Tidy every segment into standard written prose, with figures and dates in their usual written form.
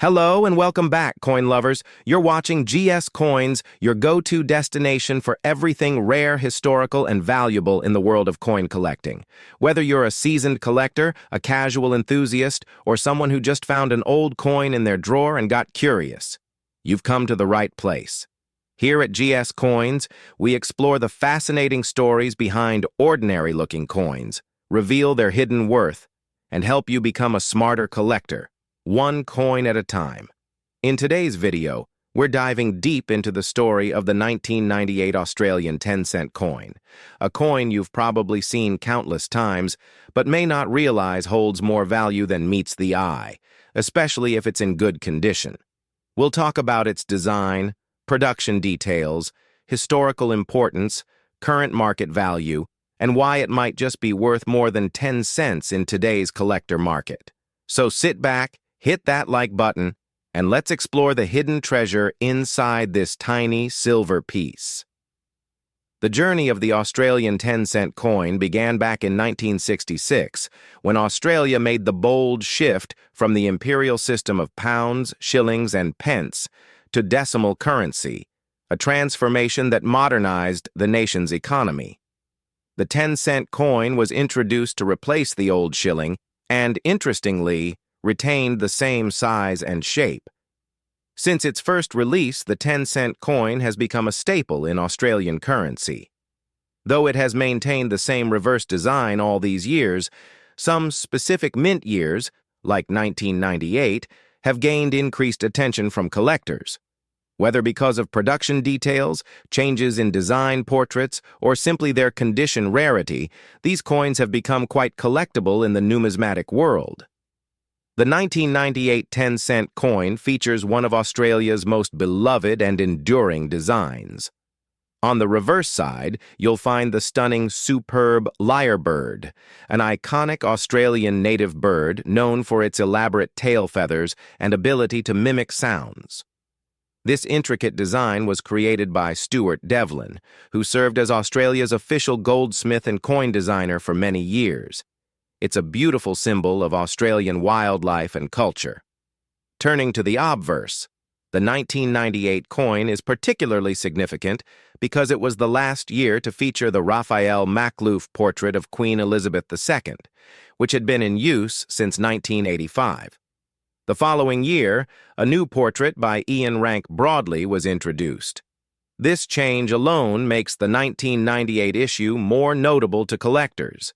Hello and welcome back, coin lovers. You're watching GS Coins, your go-to destination for everything rare, historical, and valuable in the world of coin collecting. Whether you're a seasoned collector, a casual enthusiast, or someone who just found an old coin in their drawer and got curious, you've come to the right place. Here at GS Coins, we explore the fascinating stories behind ordinary-looking coins, reveal their hidden worth, and help you become a smarter collector, one coin at a time. In today's video, we're diving deep into the story of the 1998 Australian 10-cent coin, a coin you've probably seen countless times, but may not realize holds more value than meets the eye, especially if it's in good condition. We'll talk about its design, production details, historical importance, current market value, and why it might just be worth more than 10 cents in today's collector market. So sit back, hit that like button, and let's explore the hidden treasure inside this tiny silver piece. The journey of the Australian 10-cent coin began back in 1966, when Australia made the bold shift from the imperial system of pounds, shillings, and pence to decimal currency, a transformation that modernized the nation's economy. The 10-cent coin was introduced to replace the old shilling and, interestingly, retained the same size and shape. Since its first release, the 10-cent coin has become a staple in Australian currency. Though it has maintained the same reverse design all these years, some specific mint years, like 1998, have gained increased attention from collectors. Whether because of production details, changes in design portraits, or simply their condition rarity, these coins have become quite collectible in the numismatic world. The 1998 10-cent coin features one of Australia's most beloved and enduring designs. On the reverse side, you'll find the stunning superb lyrebird, an iconic Australian native bird known for its elaborate tail feathers and ability to mimic sounds. This intricate design was created by Stuart Devlin, who served as Australia's official goldsmith and coin designer for many years. It's a beautiful symbol of Australian wildlife and culture. Turning to the obverse, the 1998 coin is particularly significant because it was the last year to feature the Raphael Makhlouf portrait of Queen Elizabeth II, which had been in use since 1985. The following year, a new portrait by Ian Rank Broadley was introduced. This change alone makes the 1998 issue more notable to collectors.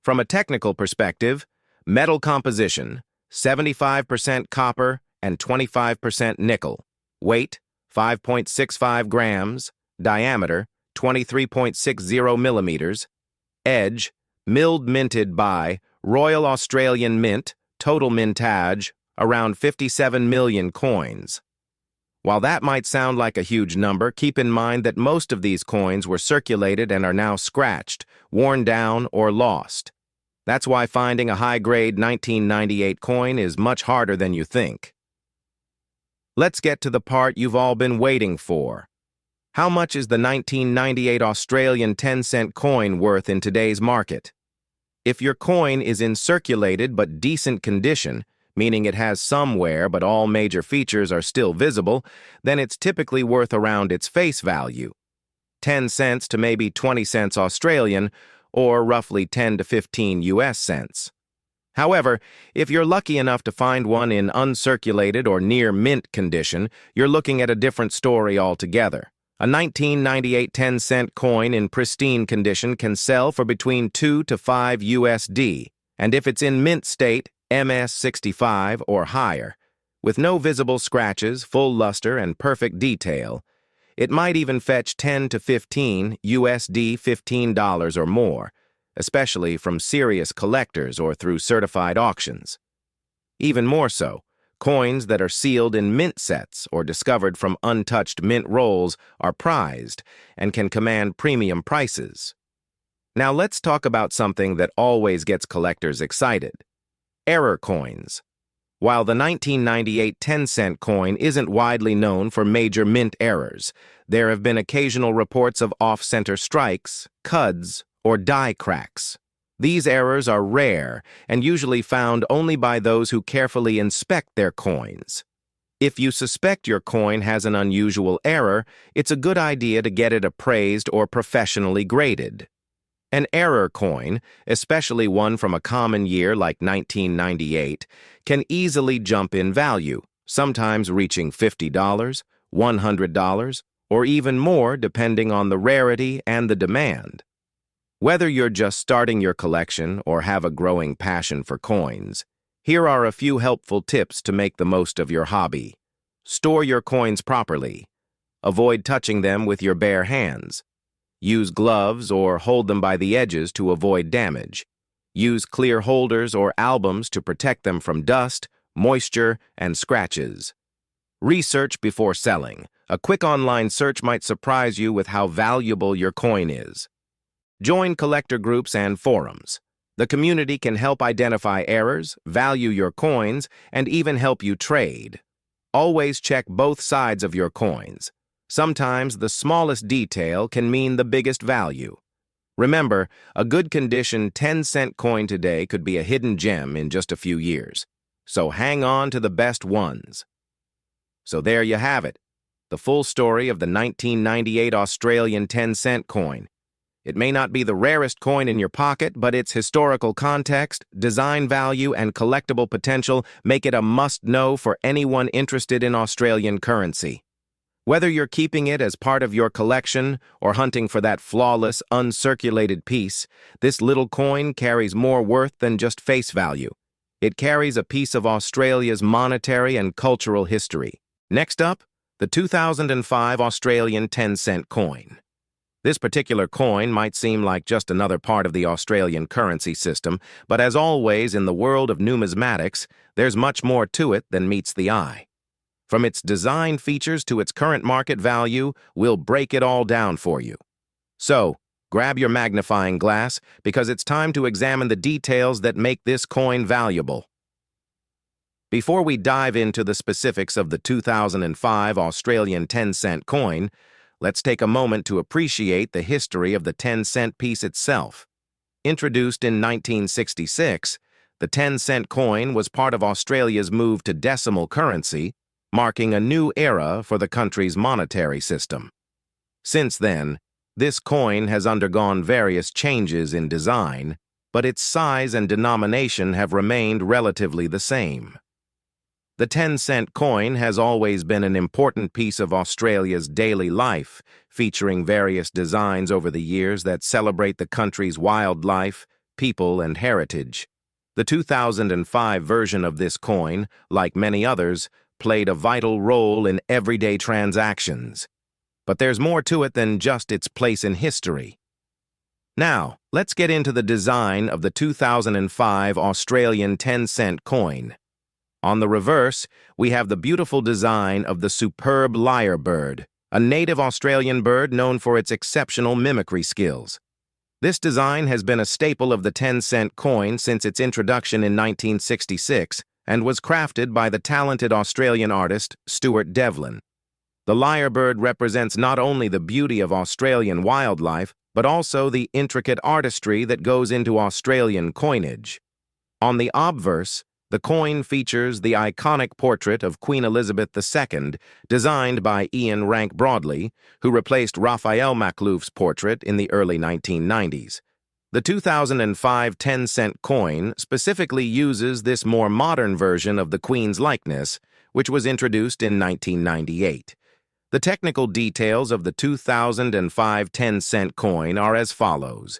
From a technical perspective, metal composition, 75% copper and 25% nickel, weight, 5.65 grams, diameter, 23.60 millimeters, edge, milled minted by Royal Australian Mint, total mintage, around 57 million coins. While that might sound like a huge number, keep in mind that most of these coins were circulated and are now scratched, worn down, or lost. That's why finding a high-grade 1998 coin is much harder than you think. Let's get to the part you've all been waiting for. How much is the 1998 Australian 10-cent coin worth in today's market? If your coin is in circulated but decent condition, meaning it has some wear but all major features are still visible, then it's typically worth around its face value, 10 cents to maybe 20 cents Australian, or roughly 10 to 15 US cents. However, if you're lucky enough to find one in uncirculated or near mint condition, you're looking at a different story altogether. A 1998 10-cent coin in pristine condition can sell for between 2 to 5 USD, and if it's in mint state, MS65 or higher, with no visible scratches, full luster, and perfect detail, it might even fetch 10 to 15 USD $15 or more, especially from serious collectors or through certified auctions. Even more so, coins that are sealed in mint sets or discovered from untouched mint rolls are prized and can command premium prices. Now let's talk about something that always gets collectors excited: error coins. While the 1998 10-cent coin isn't widely known for major mint errors, there have been occasional reports of off-center strikes, cuds, or die cracks. These errors are rare and usually found only by those who carefully inspect their coins. If you suspect your coin has an unusual error, it's a good idea to get it appraised or professionally graded. An error coin, especially one from a common year like 1998, can easily jump in value, sometimes reaching $50, $100, or even more depending on the rarity and the demand. Whether you're just starting your collection or have a growing passion for coins, here are a few helpful tips to make the most of your hobby. Store your coins properly. Avoid touching them with your bare hands. Use gloves or hold them by the edges to avoid damage. Use clear holders or albums to protect them from dust, moisture, and scratches. Research before selling. A quick online search might surprise you with how valuable your coin is. Join collector groups and forums. The community can help identify errors, value your coins, and even help you trade. Always check both sides of your coins. Sometimes the smallest detail can mean the biggest value. Remember, a good condition 10-cent coin today could be a hidden gem in just a few years. So hang on to the best ones. So there you have it, the full story of the 1998 Australian 10-cent coin. It may not be the rarest coin in your pocket, but its historical context, design value, and collectible potential make it a must-know for anyone interested in Australian currency. Whether you're keeping it as part of your collection or hunting for that flawless, uncirculated piece, this little coin carries more worth than just face value. It carries a piece of Australia's monetary and cultural history. Next up, the 2005 Australian 10-cent coin. This particular coin might seem like just another part of the Australian currency system, but as always in the world of numismatics, there's much more to it than meets the eye. From its design features to its current market value, we'll break it all down for you. So, grab your magnifying glass, because it's time to examine the details that make this coin valuable. Before we dive into the specifics of the 2005 Australian 10-cent coin, let's take a moment to appreciate the history of the 10-cent piece itself. Introduced in 1966, the 10-cent coin was part of Australia's move to decimal currency, marking a new era for the country's monetary system. Since then, this coin has undergone various changes in design, but its size and denomination have remained relatively the same. The 10-cent coin has always been an important piece of Australia's daily life, featuring various designs over the years that celebrate the country's wildlife, people, and heritage. The 2005 version of this coin, like many others, played a vital role in everyday transactions. But there's more to it than just its place in history. Now, let's get into the design of the 2005 Australian 10-cent coin. On the reverse, we have the beautiful design of the superb lyrebird, a native Australian bird known for its exceptional mimicry skills. This design has been a staple of the 10-cent coin since its introduction in 1966 and was crafted by the talented Australian artist Stuart Devlin. The lyrebird represents not only the beauty of Australian wildlife, but also the intricate artistry that goes into Australian coinage. On the obverse, the coin features the iconic portrait of Queen Elizabeth II, designed by Ian Rank Broadley, who replaced Raphael Maklouf's portrait in the early 1990s. The 2005 10-cent coin specifically uses this more modern version of the Queen's likeness, which was introduced in 1998. The technical details of the 2005 10-cent coin are as follows.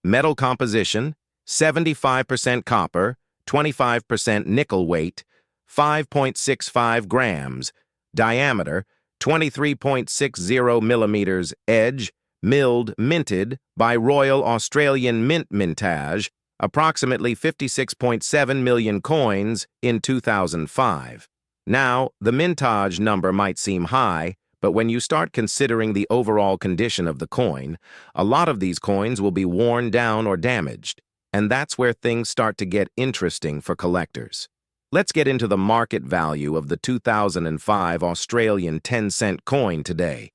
Metal composition, 75% copper, 25% nickel weight, 5.65 grams, diameter, 23.60 millimeters, edge, milled, minted by Royal Australian Mint Mintage, approximately 56.7 million coins in 2005. Now, the mintage number might seem high, but when you start considering the overall condition of the coin, a lot of these coins will be worn down or damaged. And that's where things start to get interesting for collectors. Let's get into the market value of the 2005 Australian 10-cent coin today.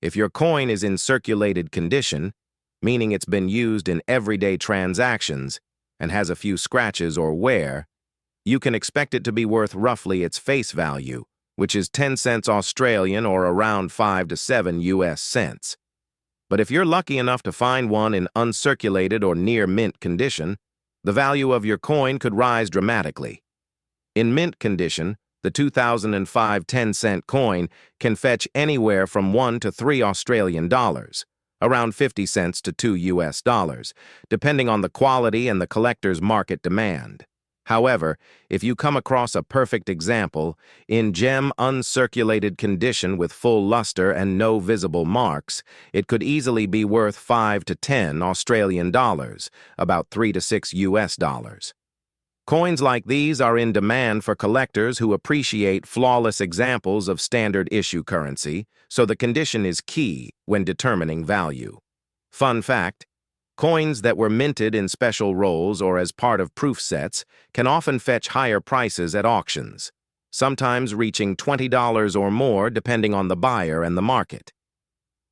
If your coin is in circulated condition, meaning it's been used in everyday transactions, and has a few scratches or wear, you can expect it to be worth roughly its face value, which is 10 cents Australian or around 5 to 7 US cents. But if you're lucky enough to find one in uncirculated or near mint condition, the value of your coin could rise dramatically. In mint condition, the 2005 10-cent coin can fetch anywhere from 1 to 3 Australian dollars, around 50 cents to 2 US dollars, depending on the quality and the collector's market demand. However, if you come across a perfect example, in gem uncirculated condition with full luster and no visible marks, it could easily be worth 5 to 10 Australian dollars, about 3 to 6 US dollars. Coins like these are in demand for collectors who appreciate flawless examples of standard issue currency, so the condition is key when determining value. Fun fact: coins that were minted in special rolls or as part of proof sets can often fetch higher prices at auctions, sometimes reaching $20 or more depending on the buyer and the market.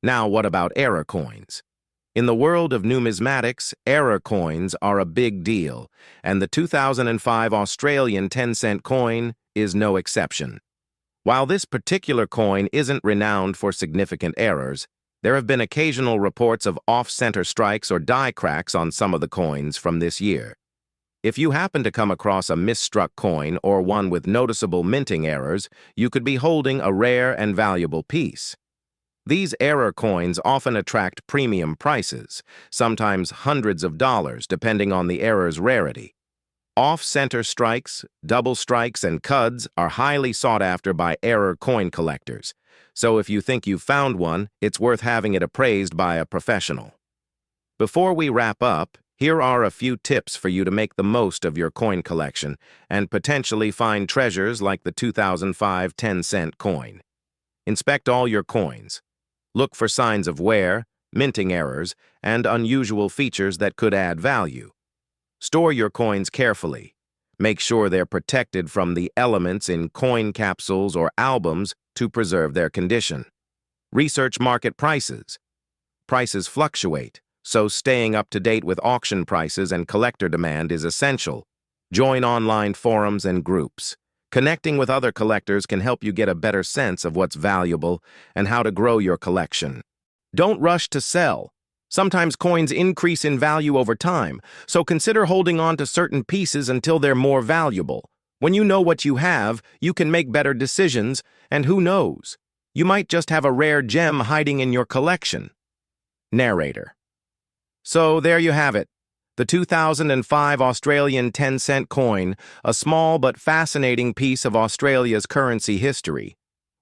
Now, what about error coins? In the world of numismatics, error coins are a big deal, and the 2005 Australian 10-cent coin is no exception. While this particular coin isn't renowned for significant errors, there have been occasional reports of off-center strikes or die cracks on some of the coins from this year. If you happen to come across a misstruck coin or one with noticeable minting errors, you could be holding a rare and valuable piece. These error coins often attract premium prices, sometimes hundreds of dollars depending on the error's rarity. Off-center strikes, double strikes, and cuds are highly sought after by error coin collectors, so if you think you've found one, it's worth having it appraised by a professional. Before we wrap up, here are a few tips for you to make the most of your coin collection and potentially find treasures like the 2005 10-cent coin. Inspect all your coins. Look for signs of wear, minting errors, and unusual features that could add value. Store your coins carefully. Make sure they're protected from the elements in coin capsules or albums to preserve their condition. Research market prices. Prices fluctuate, so staying up to date with auction prices and collector demand is essential. Join online forums and groups. Connecting with other collectors can help you get a better sense of what's valuable and how to grow your collection. Don't rush to sell. Sometimes coins increase in value over time, so consider holding on to certain pieces until they're more valuable. When you know what you have, you can make better decisions, and who knows, you might just have a rare gem hiding in your collection. Narrator. So there you have it. The 2005 Australian 10-cent coin, a small but fascinating piece of Australia's currency history.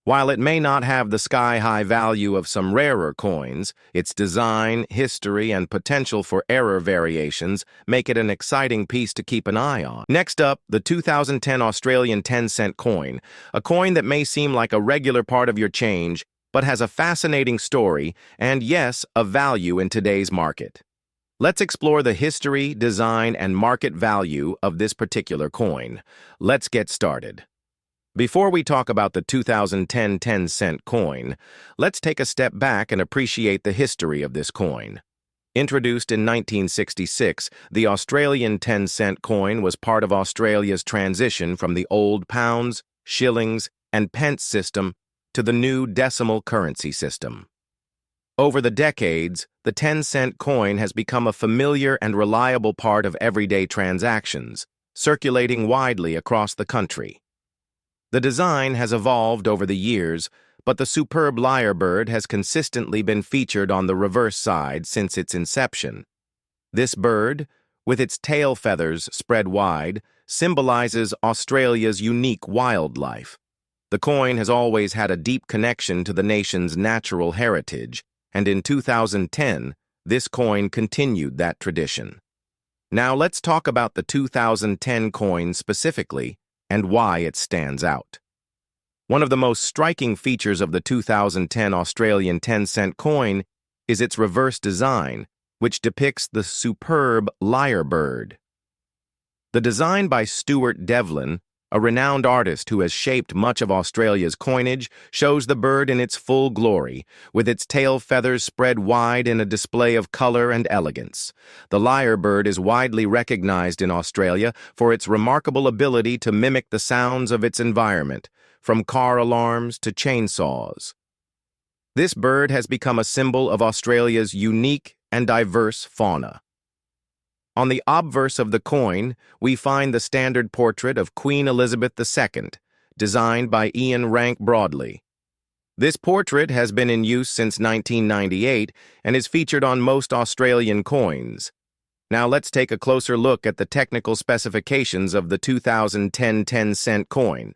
While it may not have the sky-high value of some rarer coins, its design, history, and potential for error variations make it an exciting piece to keep an eye on. Next up, the 2010 Australian 10-cent coin, a coin that may seem like a regular part of your change, but has a fascinating story and, yes, a value in today's market. Let's explore the history, design, and market value of this particular coin. Let's get started. Before we talk about the 2010 10-cent coin, let's take a step back and appreciate the history of this coin. Introduced in 1966, the Australian 10-cent coin was part of Australia's transition from the old pounds, shillings, and pence system to the new decimal currency system. Over the decades, the 10-cent coin has become a familiar and reliable part of everyday transactions, circulating widely across the country. The design has evolved over the years, but the superb lyrebird has consistently been featured on the reverse side since its inception. This bird, with its tail feathers spread wide, symbolizes Australia's unique wildlife. The coin has always had a deep connection to the nation's natural heritage, and in 2010, this coin continued that tradition. Now let's talk about the 2010 coin specifically and why it stands out. One of the most striking features of the 2010 Australian 10-cent coin is its reverse design, which depicts the superb lyrebird. The design by Stuart Devlin, a renowned artist who has shaped much of Australia's coinage, shows the bird in its full glory, with its tail feathers spread wide in a display of color and elegance. The lyrebird is widely recognized in Australia for its remarkable ability to mimic the sounds of its environment, from car alarms to chainsaws. This bird has become a symbol of Australia's unique and diverse fauna. On the obverse of the coin, we find the standard portrait of Queen Elizabeth II, designed by Ian Rank Broadley. This portrait has been in use since 1998 and is featured on most Australian coins. Now let's take a closer look at the technical specifications of the 2010 10-cent coin.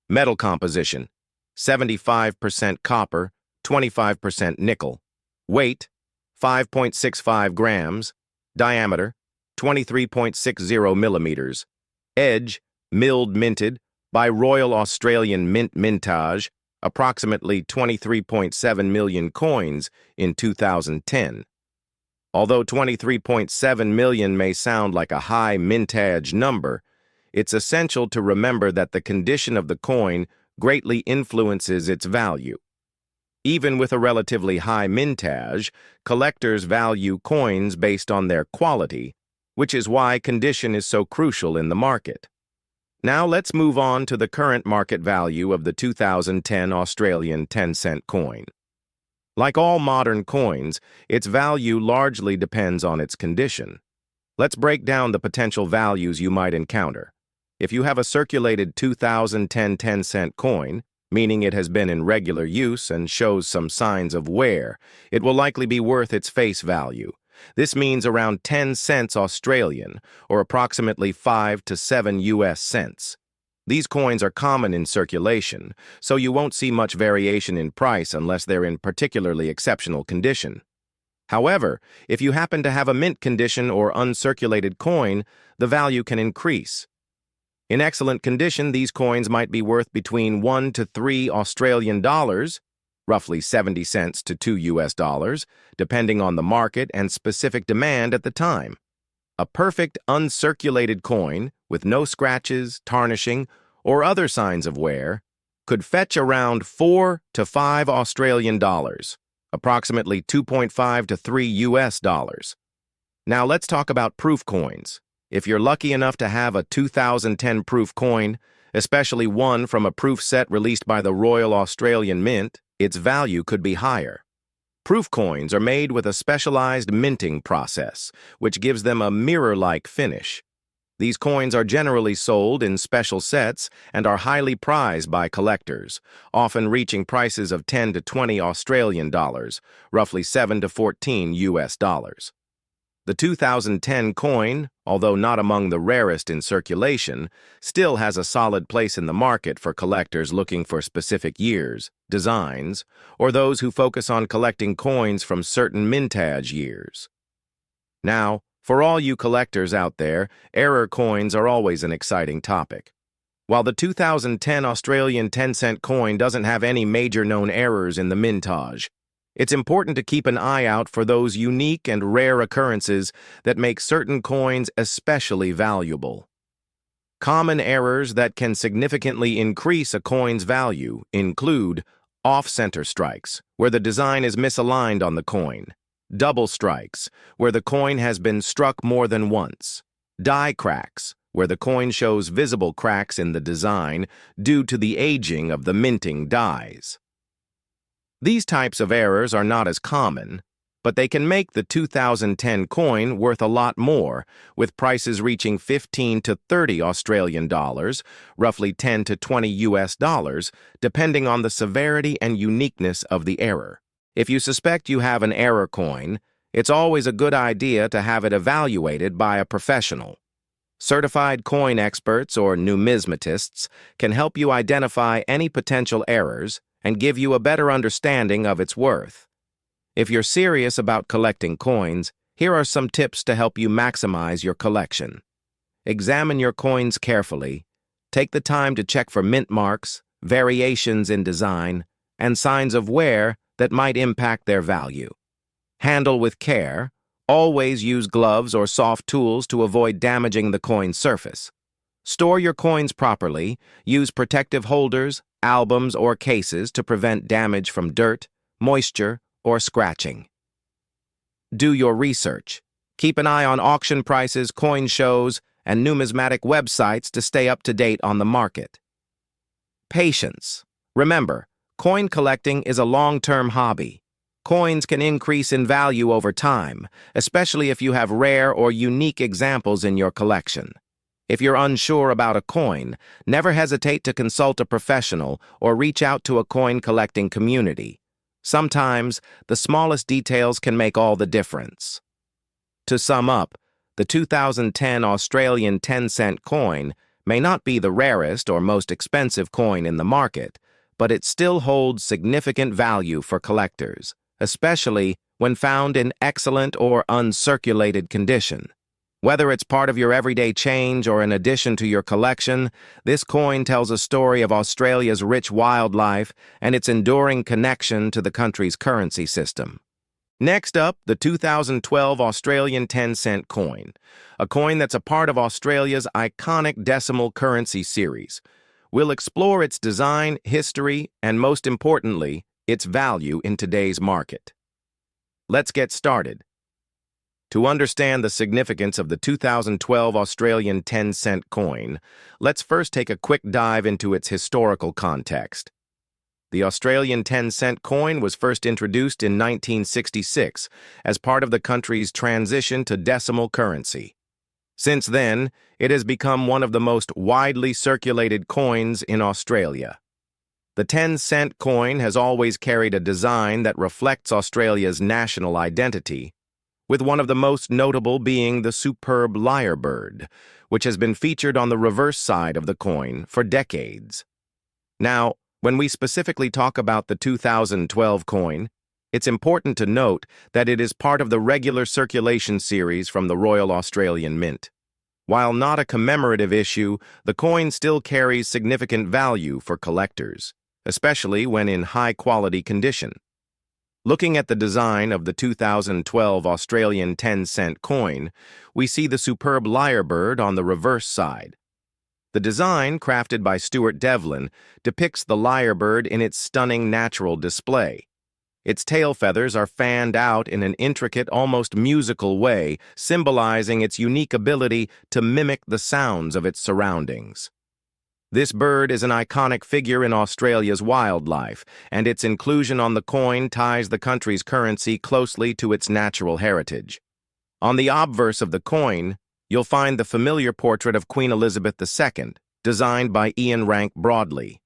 Metal composition: 75% copper, 25% nickel. Weight: 5.65 grams. Diameter: 23.60 millimeters. Edge: milled minted by Royal Australian Mint Mintage, approximately 23.7 million coins in 2010. Although 23.7 million may sound like a high mintage number, it's essential to remember that the condition of the coin greatly influences its value. Even with a relatively high mintage, collectors value coins based on their quality, which is why condition is so crucial in the market. Now let's move on to the current market value of the 2010 Australian 10-cent coin. Like all modern coins, its value largely depends on its condition. Let's break down the potential values you might encounter. If you have a circulated 2010 10-cent coin, meaning it has been in regular use and shows some signs of wear, it will likely be worth its face value. This means around 10 cents Australian, or approximately 5 to 7 US cents. These coins are common in circulation, so you won't see much variation in price unless they're in particularly exceptional condition. However, if you happen to have a mint condition or uncirculated coin, the value can increase. In excellent condition, these coins might be worth between 1 to 3 Australian dollars, roughly 70 cents to 2 US dollars, depending on the market and specific demand at the time. A perfect uncirculated coin, with no scratches, tarnishing, or other signs of wear, could fetch around 4 to 5 Australian dollars, approximately 2.5 to 3 US dollars. Now let's talk about proof coins. If you're lucky enough to have a 2010 proof coin, especially one from a proof set released by the Royal Australian Mint, its value could be higher. Proof coins are made with a specialized minting process, which gives them a mirror-like finish. These coins are generally sold in special sets and are highly prized by collectors, often reaching prices of 10 to 20 Australian dollars, roughly 7 to 14 US dollars. The 2010 coin, although not among the rarest in circulation, still has a solid place in the market for collectors looking for specific years, designs, or those who focus on collecting coins from certain mintage years. Now, for all you collectors out there, error coins are always an exciting topic. While the 2010 Australian 10-cent coin doesn't have any major known errors in the mintage, it's important to keep an eye out for those unique and rare occurrences that make certain coins especially valuable. Common errors that can significantly increase a coin's value include off-center strikes, where the design is misaligned on the coin; double strikes, where the coin has been struck more than once; die cracks, where the coin shows visible cracks in the design due to the aging of the minting dies. These types of errors are not as common, but they can make the 2010 coin worth a lot more, with prices reaching 15 to 30 Australian dollars, roughly 10 to 20 US dollars, depending on the severity and uniqueness of the error. If you suspect you have an error coin, it's always a good idea to have it evaluated by a professional. Certified coin experts or numismatists can help you identify any potential errors and give you a better understanding of its worth. If you're serious about collecting coins, here are some tips to help you maximize your collection. Examine your coins carefully. Take the time to check for mint marks, variations in design, and signs of wear that might impact their value. Handle with care. Always use gloves or soft tools to avoid damaging the coin surface. Store your coins properly. Use protective holders, albums, or cases to prevent damage from dirt, moisture, or scratching. Do your research. Keep an eye on auction prices, coin shows, and numismatic websites to stay up to date on the market. Patience. Remember, coin collecting is a long-term hobby. Coins can increase in value over time, especially if you have rare or unique examples in your collection. If you're unsure about a coin, never hesitate to consult a professional or reach out to a coin collecting community. Sometimes, the smallest details can make all the difference. To sum up, the 2010 Australian 10-cent coin may not be the rarest or most expensive coin in the market, but it still holds significant value for collectors, especially when found in excellent or uncirculated condition. Whether it's part of your everyday change or an addition to your collection, this coin tells a story of Australia's rich wildlife and its enduring connection to the country's currency system. Next up, the 2012 Australian 10-cent coin, a coin that's a part of Australia's iconic decimal currency series. We'll explore its design, history, and most importantly, its value in today's market. Let's get started. To understand the significance of the 2012 Australian 10-cent coin, let's first take a quick dive into its historical context. The Australian 10-cent coin was first introduced in 1966 as part of the country's transition to decimal currency. Since then, it has become one of the most widely circulated coins in Australia. The 10-cent coin has always carried a design that reflects Australia's national identity, with one of the most notable being the superb lyrebird, which has been featured on the reverse side of the coin for decades. Now, when we specifically talk about the 2012 coin, it's important to note that it is part of the regular circulation series from the Royal Australian Mint. While not a commemorative issue, the coin still carries significant value for collectors, especially when in high-quality condition. Looking at the design of the 2012 Australian 10-cent coin, we see the superb lyrebird on the reverse side. The design, crafted by Stuart Devlin, depicts the lyrebird in its stunning natural display. Its tail feathers are fanned out in an intricate, almost musical way, symbolizing its unique ability to mimic the sounds of its surroundings. This bird is an iconic figure in Australia's wildlife, and its inclusion on the coin ties the country's currency closely to its natural heritage. On the obverse of the coin, you'll find the familiar portrait of Queen Elizabeth II, designed by Ian Rank Broadley.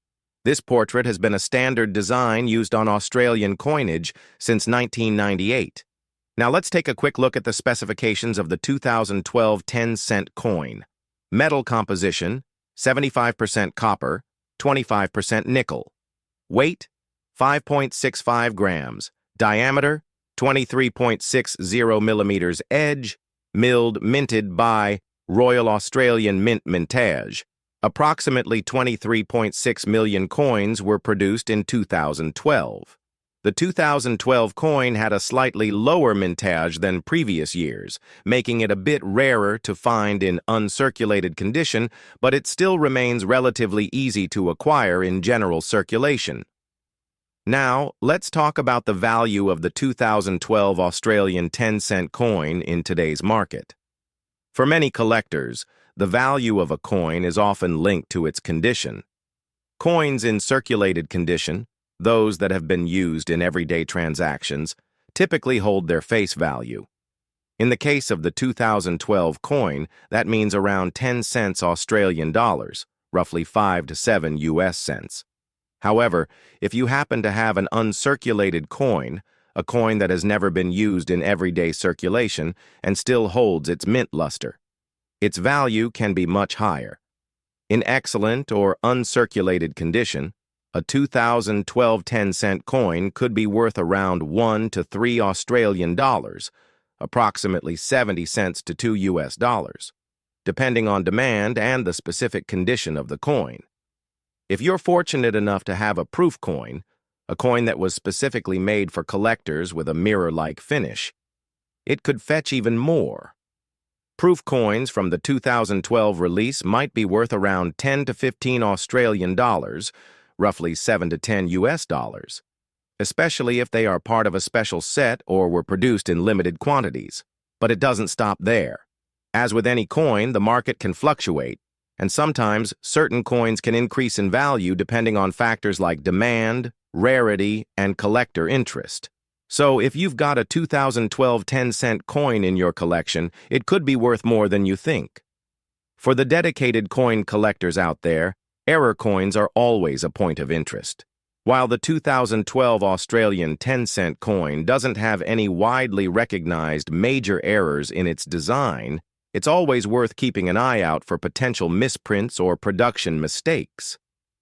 This portrait has been a standard design used on Australian coinage since 1998. Now let's take a quick look at the specifications of the 2012 10-cent coin. Metal composition: 75% copper, 25% nickel. Weight: 5.65 grams. Diameter: 23.60 millimeters. Edge: minted by Royal Australian Mint Mintage. Approximately 23.6 million coins were produced in 2012. The 2012 coin had a slightly lower mintage than previous years, making it a bit rarer to find in uncirculated condition, but it still remains relatively easy to acquire in general circulation. Now, let's talk about the value of the 2012 Australian 10-cent coin in today's market. For many collectors, the value of a coin is often linked to its condition. Coins in circulated condition, those that have been used in everyday transactions, typically hold their face value. In the case of the 2012 coin, that means around 10 cents Australian dollars, roughly 5 to 7 US cents. However, if you happen to have an uncirculated coin, a coin that has never been used in everyday circulation and still holds its mint luster, its value can be much higher. In excellent or uncirculated condition, a 2012 10-cent coin could be worth around 1 to 3 Australian dollars, approximately 70 cents to 2 US dollars, depending on demand and the specific condition of the coin. If you're fortunate enough to have a proof coin, a coin that was specifically made for collectors with a mirror-like finish, it could fetch even more. Proof coins from the 2012 release might be worth around 10 to 15 Australian dollars, roughly 7 to 10 US dollars, especially if they are part of a special set or were produced in limited quantities. But it doesn't stop there. As with any coin, the market can fluctuate, and sometimes certain coins can increase in value depending on factors like demand, rarity, and collector interest. So if you've got a 2012 10-cent coin in your collection, it could be worth more than you think. For the dedicated coin collectors out there, error coins are always a point of interest. While the 2012 Australian 10-cent coin doesn't have any widely recognized major errors in its design, it's always worth keeping an eye out for potential misprints or production mistakes.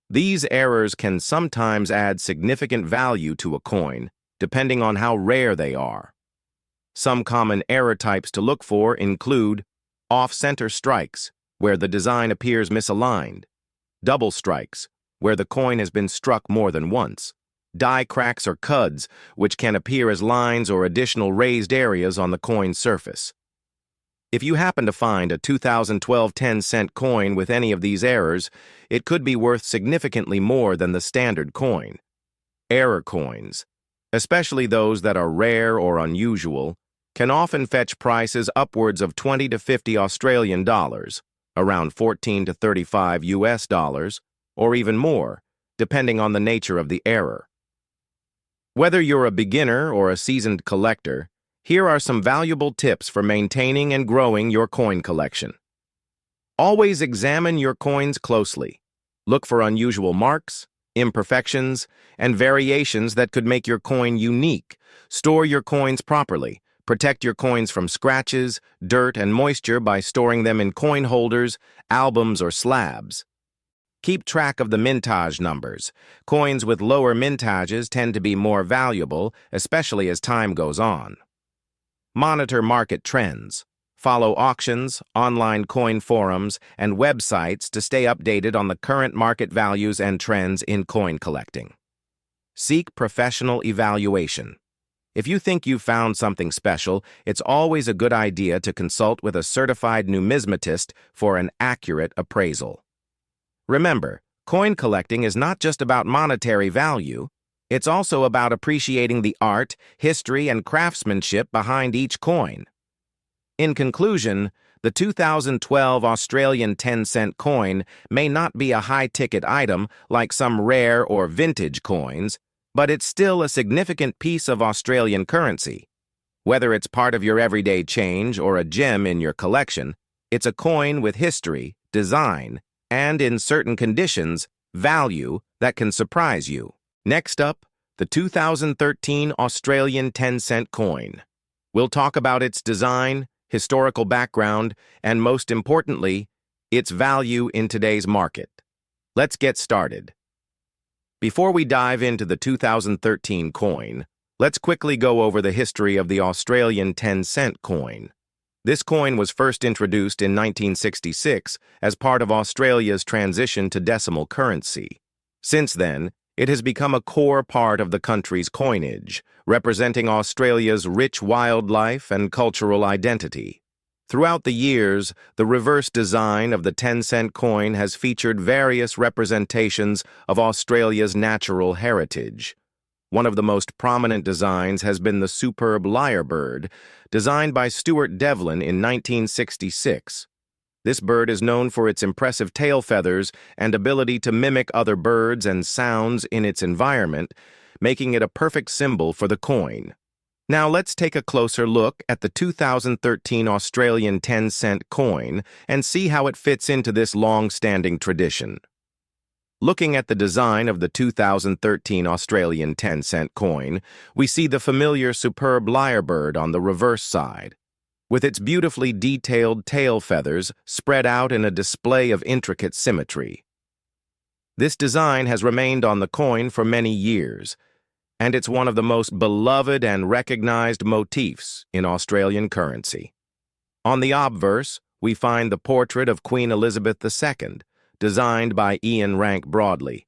These errors can sometimes add significant value to a coin, depending on how rare they are. Some common error types to look for include off-center strikes, where the design appears misaligned, double strikes, where the coin has been struck more than once, die cracks or cuds, which can appear as lines or additional raised areas on the coin's surface. If you happen to find a 2012 10-cent coin with any of these errors, it could be worth significantly more than the standard coin. Error coins, especially those that are rare or unusual, can often fetch prices upwards of 20 to 50 Australian dollars, around 14 to 35 US dollars, or even more, depending on the nature of the error. Whether you're a beginner or a seasoned collector, here are some valuable tips for maintaining and growing your coin collection. Always examine your coins closely. Look for unusual marks, imperfections, and variations that could make your coin unique. Store your coins properly. Protect your coins from scratches, dirt, and moisture by storing them in coin holders, albums, or slabs. Keep track of the mintage numbers. Coins with lower mintages tend to be more valuable, especially as time goes on. Monitor market trends. Follow auctions, online coin forums, and websites to stay updated on the current market values and trends in coin collecting. Seek professional evaluation. If you think you've found something special, it's always a good idea to consult with a certified numismatist for an accurate appraisal. Remember, coin collecting is not just about monetary value. It's also about appreciating the art, history, and craftsmanship behind each coin. In conclusion, the 2012 Australian 10-cent coin may not be a high-ticket item like some rare or vintage coins, but it's still a significant piece of Australian currency. Whether it's part of your everyday change or a gem in your collection, it's a coin with history, design, and, in certain conditions, value that can surprise you. Next up, the 2013 Australian 10-cent coin. We'll talk about its design, historical background, and most importantly, its value in today's market. Let's get started. Before we dive into the 2013 coin, let's quickly go over the history of the Australian 10-cent coin. This coin was first introduced in 1966 as part of Australia's transition to decimal currency. Since then, it has become a core part of the country's coinage, representing Australia's rich wildlife and cultural identity. Throughout the years, the reverse design of the 10-cent coin has featured various representations of Australia's natural heritage. One of the most prominent designs has been the superb lyrebird, designed by Stuart Devlin in 1966. This bird is known for its impressive tail feathers and ability to mimic other birds and sounds in its environment, making it a perfect symbol for the coin. Now let's take a closer look at the 2013 Australian 10-cent coin and see how it fits into this long-standing tradition. Looking at the design of the 2013 Australian 10-cent coin, we see the familiar superb lyrebird on the reverse side, with its beautifully detailed tail feathers spread out in a display of intricate symmetry. This design has remained on the coin for many years, and it's one of the most beloved and recognized motifs in Australian currency. On the obverse, we find the portrait of Queen Elizabeth II, designed by Ian Rank Broadley.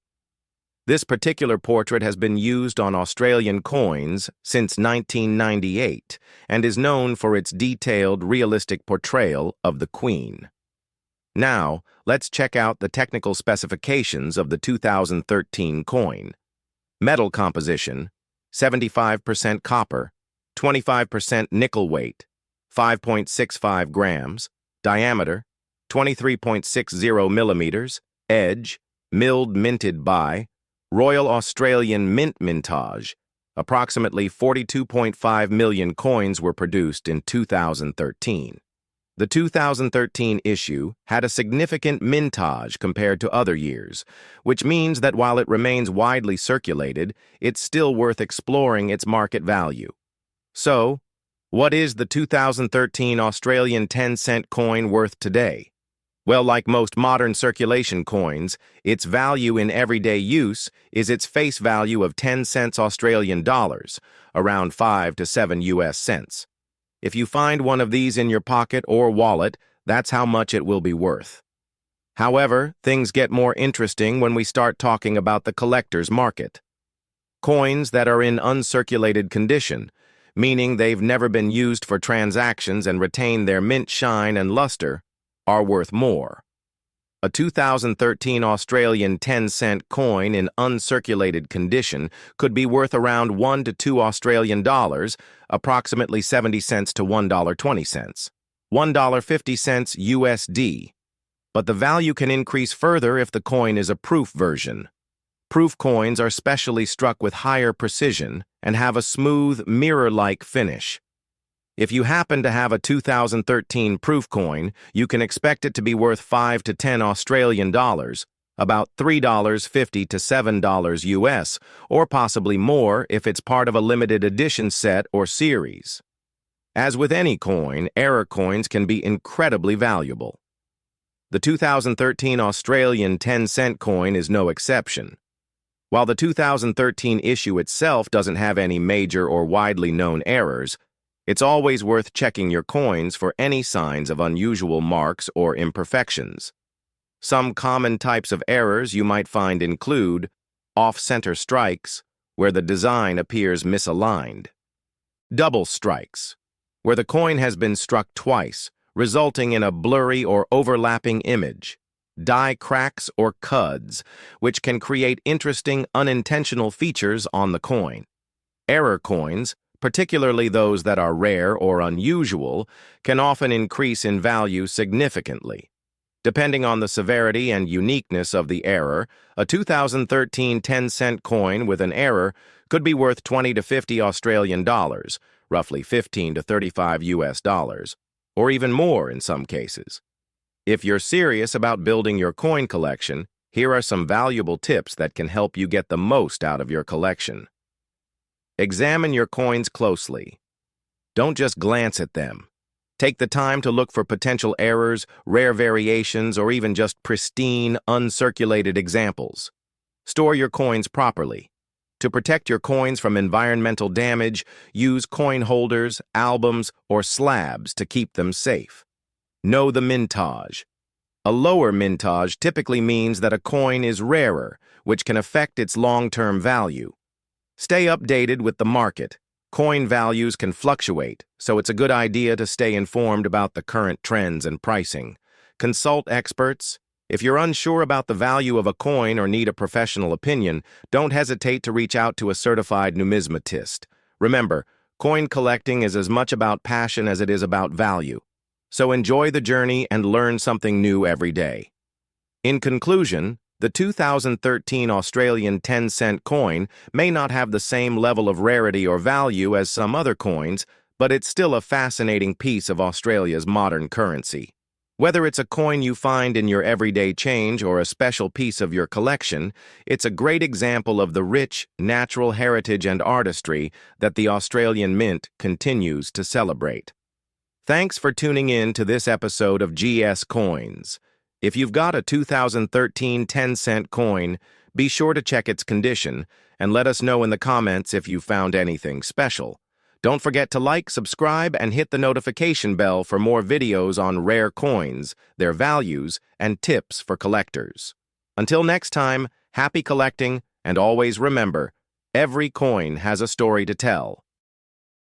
This particular portrait has been used on Australian coins since 1998 and is known for its detailed, realistic portrayal of the Queen. Now, let's check out the technical specifications of the 2013 coin. Metal composition: 75% copper, 25% nickel weight, 5.65 grams, diameter, 23.60 millimeters, edge, milled minted by Royal Australian Mint mintage. Approximately 42.5 million coins were produced in 2013. The 2013 issue had a significant mintage compared to other years, which means that while it remains widely circulated, it's still worth exploring its market value. So, what is the 2013 Australian 10-cent coin worth today? Well, like most modern circulation coins, its value in everyday use is its face value of 10 cents Australian dollars, around 5 to 7 US cents. If you find one of these in your pocket or wallet, that's how much it will be worth. However, things get more interesting when we start talking about the collector's market. Coins that are in uncirculated condition, meaning they've never been used for transactions and retain their mint shine and luster, are worth more. A 2013 Australian 10-cent coin in uncirculated condition could be worth around 1 to 2 Australian dollars, approximately 70 cents to $1.20, $1.50 USD. But the value can increase further if the coin is a proof version. Proof coins are specially struck with higher precision and have a smooth, mirror-like finish. If you happen to have a 2013 proof coin, you can expect it to be worth 5 to 10 Australian dollars, about $3.50 to $7 US, or possibly more if it's part of a limited edition set or series. As with any coin, error coins can be incredibly valuable. The 2013 Australian 10-cent coin is no exception. While the 2013 issue itself doesn't have any major or widely known errors, it's always worth checking your coins for any signs of unusual marks or imperfections. Some common types of errors you might find include off-center strikes, where the design appears misaligned; double strikes, where the coin has been struck twice, resulting in a blurry or overlapping image; die cracks or cuds, which can create interesting unintentional features on the coin. Error coins, particularly those that are rare or unusual, can often increase in value significantly. Depending on the severity and uniqueness of the error, a 2013 10-cent coin with an error could be worth 20 to 50 Australian dollars, roughly 15 to 35 US dollars, or even more in some cases. If you're serious about building your coin collection, here are some valuable tips that can help you get the most out of your collection. Examine your coins closely. Don't just glance at them. Take the time to look for potential errors, rare variations, or even just pristine, uncirculated examples. Store your coins properly. To protect your coins from environmental damage, use coin holders, albums, or slabs to keep them safe. Know the mintage. A lower mintage typically means that a coin is rarer, which can affect its long-term value. Stay updated with the market. Coin values can fluctuate, so it's a good idea to stay informed about the current trends and pricing. Consult experts. If you're unsure about the value of a coin or need a professional opinion, don't hesitate to reach out to a certified numismatist. Remember, coin collecting is as much about passion as it is about value. So enjoy the journey and learn something new every day. In conclusion, the 2013 Australian 10-cent coin may not have the same level of rarity or value as some other coins, but it's still a fascinating piece of Australia's modern currency. Whether it's a coin you find in your everyday change or a special piece of your collection, it's a great example of the rich, natural heritage and artistry that the Australian Mint continues to celebrate. Thanks for tuning in to this episode of GS Coins. If you've got a 2013 10-cent coin, be sure to check its condition and let us know in the comments if you found anything special. Don't forget to like, subscribe, and hit the notification bell for more videos on rare coins, their values, and tips for collectors. Until next time, happy collecting And always remember, every coin has a story to tell.